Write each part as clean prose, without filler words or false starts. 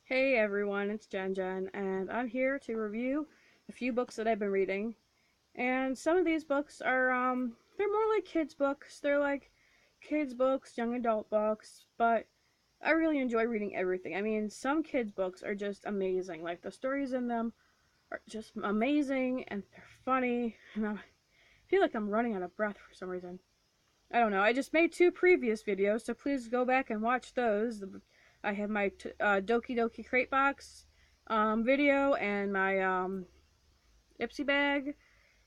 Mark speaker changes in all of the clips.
Speaker 1: Hey everyone, it's Jen, and I'm here to review a few books that I've been reading. And some of these books are, they're more like kids' books. They're like kids' books, young adult books, but I really enjoy reading everything. I mean, some kids' books are just amazing. Like, the stories in them are just amazing, and they're funny, and I feel like I'm running out of breath for some reason. I don't know. I just made two previous videos, so please go back and watch those. I have my Doki Doki Crate Box video and my Ipsy bag.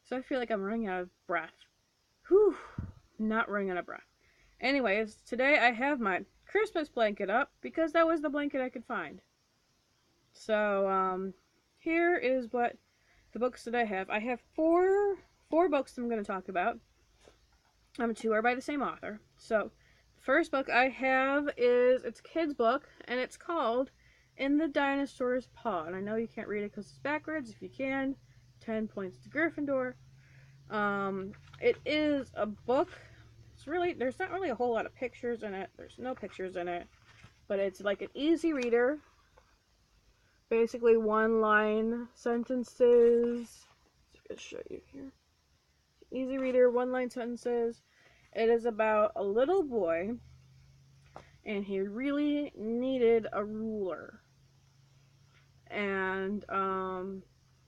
Speaker 1: So I feel like I'm running out of breath. Whew, not running out of breath. Anyways, today I have my Christmas blanket up because that was the blanket I could find. So here is what the books that I have. I have four books I'm going to talk about. Two are by the same author. So the first book I have it's a kid's book, and it's called In the Dinosaur's Paw. And I know you can't read it because it's backwards. If you can, 10 points to Gryffindor. It is a book. There's not really a whole lot of pictures in it. There's no pictures in it, but it's like an easy reader. Basically, one line sentences. I'm gonna show you here. Easy reader, one line sentences. It is about a little boy, and he really needed a ruler. And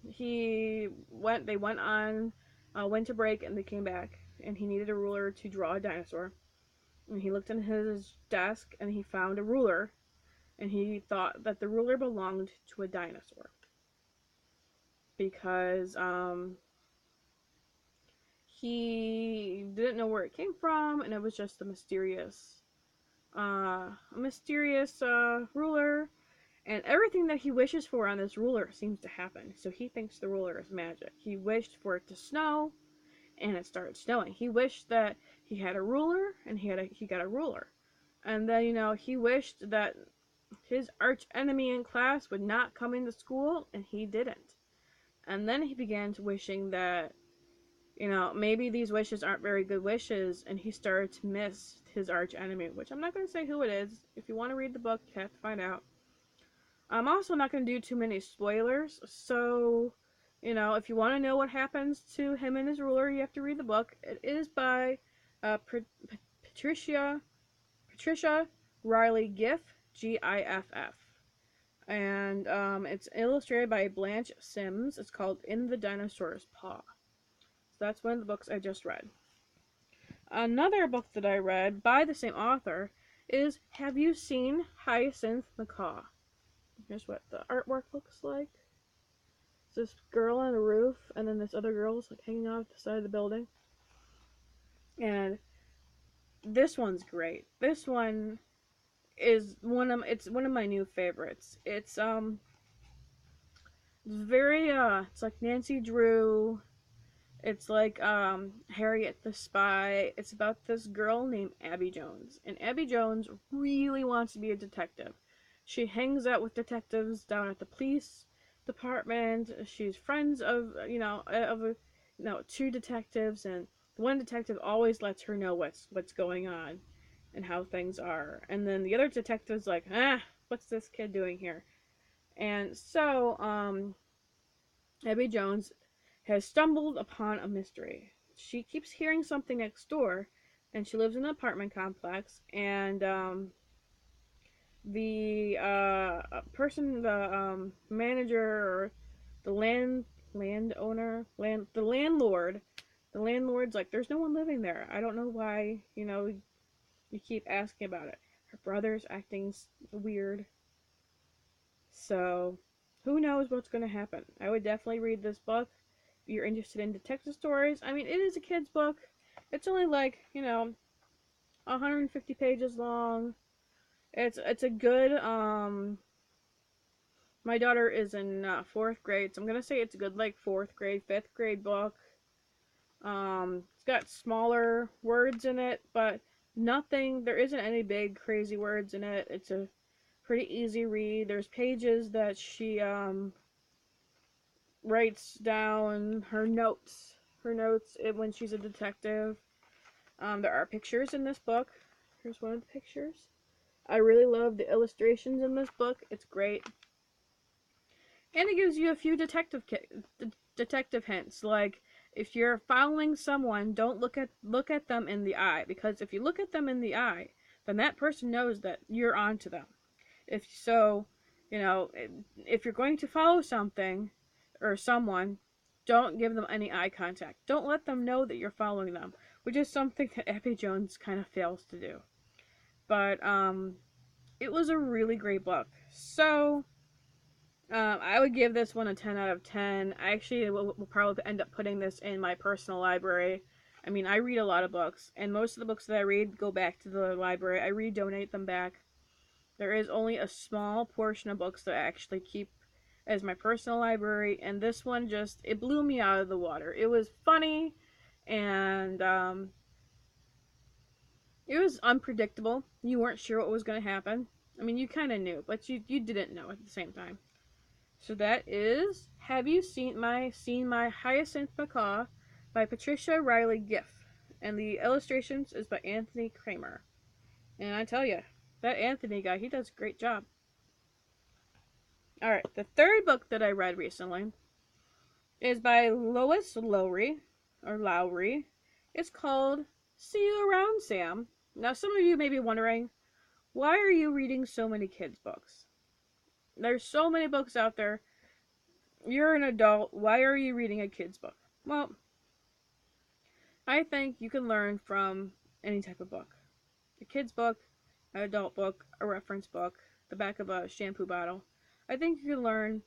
Speaker 1: they went on winter break, and they came back, and he needed a ruler to draw a dinosaur. And he looked in his desk, and he found a ruler, and he thought that the ruler belonged to a dinosaur because he didn't know where it came from, and it was just a mysterious ruler, and everything that he wishes for on this ruler seems to happen. So he thinks the ruler is magic. He wished for it to snow, and it started snowing. He wished that he had a ruler, and he got a ruler. And then, he wished that his arch enemy in class would not come into school, and he didn't. And then he began to wishing that, maybe these wishes aren't very good wishes, and he started to miss his arch enemy, which I'm not going to say who it is. If you want to read the book, you have to find out. I'm also not going to do too many spoilers, so, if you want to know what happens to him and his ruler, you have to read the book. It is by Patricia Riley Giff, Giff. And it's illustrated by Blanche Sims. It's called In the Dinosaur's Paw. So that's one of the books I just read. Another book that I read by the same author is Have You Seen Hyacinth Macaw? Here's what the artwork looks like. It's this girl on a roof, and then this other girl is like hanging out the side of the building. And this one's great. This one is one of my new favorites. It's very it's like Nancy Drew. It's like Harriet the Spy. It's about this girl named Abby Jones. And Abby Jones really wants to be a detective. She hangs out with detectives down at the police department. She's friends of two detectives, and one detective always lets her know what's going on and how things are. And then the other detective's like, what's this kid doing here? And so Abby Jones has stumbled upon a mystery. She keeps hearing something next door, and she lives in an apartment complex, and the manager, or the landlord's like, there's no one living there. I don't know why, you keep asking about it. Her brother's acting weird. So, who knows what's going to happen? I would definitely read this book if you're interested in detective stories. I mean, it is a kid's book. It's only like, 150 pages long. It's a good, my daughter is in 4th grade, so I'm going to say it's a good, like, 4th grade, 5th grade book. It's got smaller words in it, but there isn't any big, crazy words in it. It's a pretty easy read. There's pages that she writes down her notes when she's a detective. There are pictures in this book. Here's one of the pictures. I really love the illustrations in this book. It's great. And it gives you a few detective hints, like if you're following someone, don't look at them in the eye, because if you look at them in the eye, then that person knows that you're onto them. If so, you know, if you're going to follow something or someone, don't give them any eye contact. Don't let them know that you're following them, which is something that Abby Jones kind of fails to do. But it was a really great book. So I would give this one a 10 out of 10. I actually will probably end up putting this in my personal library. I mean, I read a lot of books, and most of the books that I read go back to the library. I redonate them back. There is only a small portion of books that I actually keep as my personal library, and this one just, it blew me out of the water. It was funny, and it was unpredictable. You weren't sure what was going to happen. I mean, you kind of knew, but you didn't know at the same time. So that is Have You Seen My Hyacinth Macaw by Patricia Riley Giff. And the illustrations is by Anthony Kramer. And I tell you, that Anthony guy, he does a great job. Alright, the third book that I read recently is by Lois Lowry, or Lowry. It's called See You Around, Sam. Now, some of you may be wondering, why are you reading so many kids' books? There's so many books out there. You're an adult. Why are you reading a kid's book? Well, I think you can learn from any type of book. A kid's book, an adult book, a reference book, the back of a shampoo bottle. I think you can learn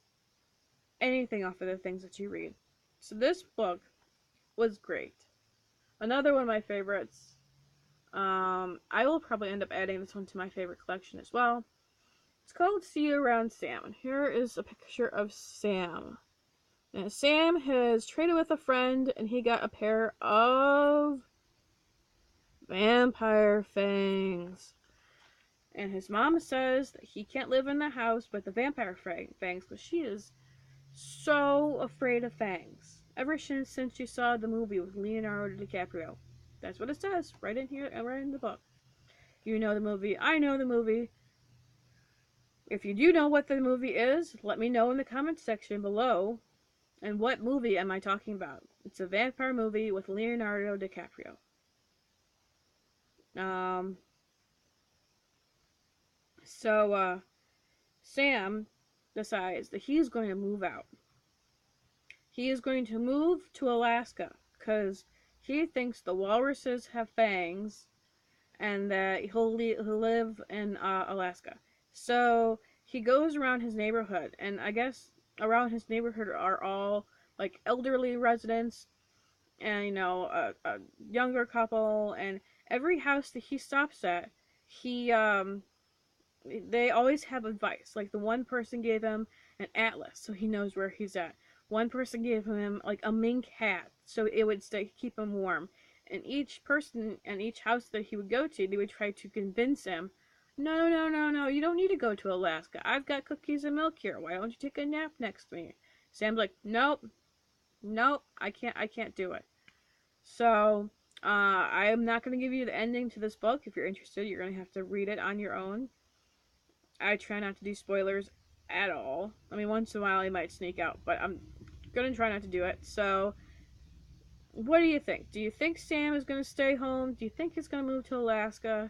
Speaker 1: anything off of the things that you read. So this book was great. Another one of my favorites. I will probably end up adding this one to my favorite collection as well. It's called See You Around, Sam. And here is a picture of Sam. And Sam has traded with a friend, and he got a pair of vampire fangs. And his mom says that he can't live in the house with the vampire fangs because she is so afraid of fangs. Ever since she saw the movie with Leonardo DiCaprio. That's what it says right in here, right in the book. You know the movie. I know the movie. If you do know what the movie is, let me know in the comment section below. And what movie am I talking about? It's a vampire movie with Leonardo DiCaprio. So Sam decides that he's going to move out. He is going to move to Alaska because he thinks the walruses have fangs and that he'll live in Alaska. So he goes around his neighborhood, and I guess around his neighborhood are all like elderly residents and, you know, a younger couple, and every house that he stops at, they always have advice. Like, the one person gave him an atlas so he knows where he's at. One person gave him like a mink hat so it would keep him warm. And each person and each house that he would go to, they would try to convince him, no, no, no, no, you don't need to go to Alaska. I've got cookies and milk here. Why don't you take a nap next to me? Sam's like, nope, I can't do it. So I am not going to give you the ending to this book. If you're interested, you're going to have to read it on your own. I try not to do spoilers at all. I mean, once in a while I might sneak out, but I'm going to try not to do it. So what do you think? Do you think Sam is going to stay home? Do you think he's going to move to Alaska?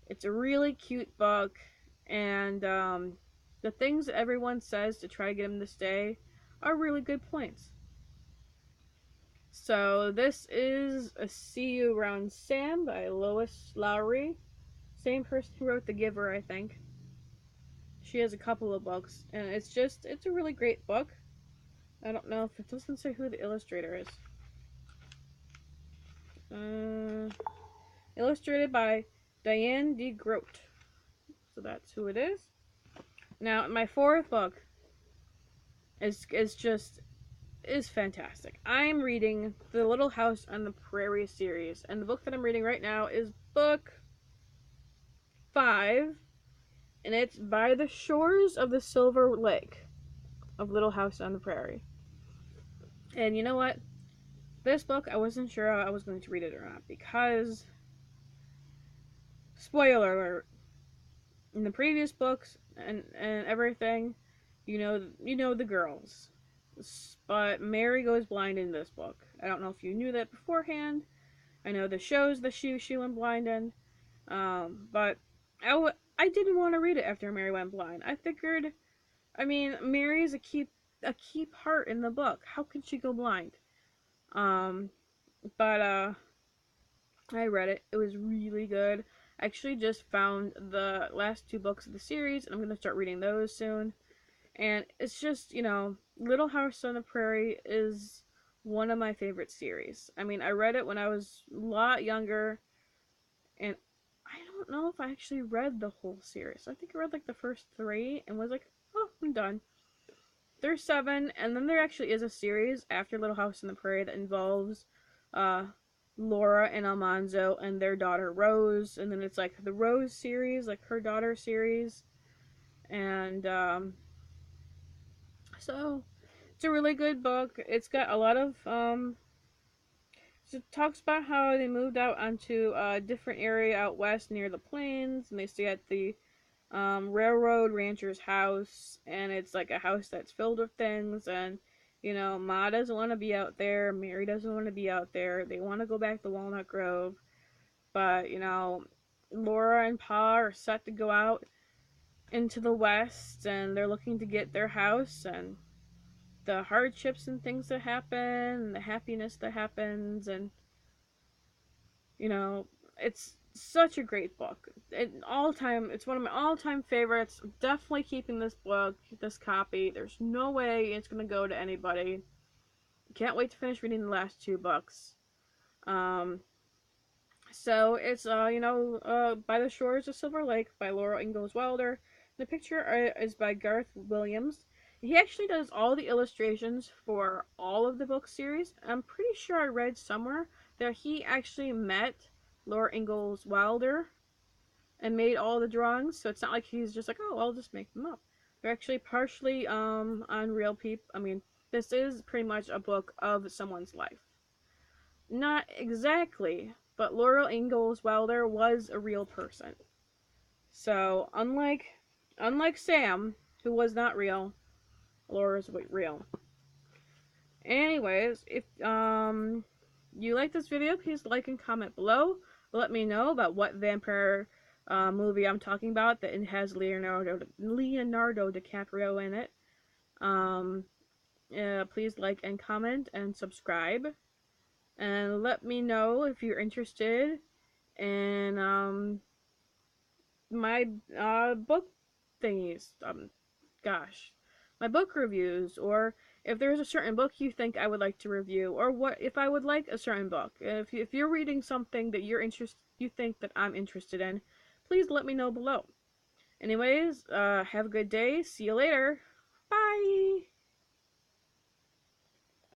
Speaker 1: It's a really cute book, and the things that everyone says to try to get him to stay are really good points. So this is a See You Around, Sam by Lois Lowry. Same person who wrote The Giver, I think. She has a couple of books, and it's a really great book. I don't know if it doesn't say who the illustrator is. Illustrated by Diane D. Grote. So that's who it is. Now, my fourth book is fantastic. I'm reading The Little House on the Prairie series, and the book that I'm reading right now is book 5, and it's By the Shores of the Silver Lake of Little House on the Prairie. And you know what? This book, I wasn't sure I was going to read it or not, because, spoiler alert, in the previous books and everything, you know the girls. But Mary goes blind in this book. I don't know if you knew that beforehand. I know the shows that she went blind in. But I didn't want to read it after Mary went blind. I figured, I mean, Mary's a key part in the book. How can she go blind? Um, but I read it. It was really good. I actually just found the last two books of the series, and I'm gonna start reading those soon. And it's just, Little House on the Prairie is one of my favorite series. I mean, I read it when I was a lot younger, and I don't know if I actually read the whole series. I think I read like the first three and was like, oh, I'm done. There's seven, and then there actually is a series after Little House on the Prairie that involves uh, Laura and Almanzo and their daughter Rose, and then it's like the Rose series, like her daughter series, and so it's a really good book. It's got a lot of it talks about how they moved out onto a different area out west near the plains, and they stay at the railroad rancher's house, and it's like a house that's filled with things, and Ma doesn't want to be out there, Mary doesn't want to be out there, they want to go back to Walnut Grove, but Laura and Pa are set to go out into the west, and they're looking to get their house, and the hardships and things that happen, and the happiness that happens, and you know, it's such a great book. It's one of my all-time favorites. I'm definitely keeping this book, this copy. There's no way it's gonna go to anybody. Can't wait to finish reading the last two books. Um, so it's By the Shores of Silver Lake by Laura Ingalls Wilder. The picture is by Garth Williams. He actually does all the illustrations for all of the book series. I'm pretty sure I read somewhere that he actually met Laura Ingalls Wilder and made all the drawings. So it's not like he's just like, oh, I'll just make them up. They're actually partially on real people. I mean, this is pretty much a book of someone's life. Not exactly, but Laura Ingalls Wilder was a real person. So unlike Sam, who was not real, Laura's real. Anyways, if you like this video, please like and comment below. Let me know about what vampire movie I'm talking about that it has Leonardo DiCaprio in it. Please like and comment and subscribe. And let me know if you're interested in my book thingies. Gosh, my book reviews, or if there's a certain book you think I would like to review, or what if I would like a certain book. If you're reading something that you think that I'm interested in, please let me know below. Anyways, have a good day. See you later. Bye.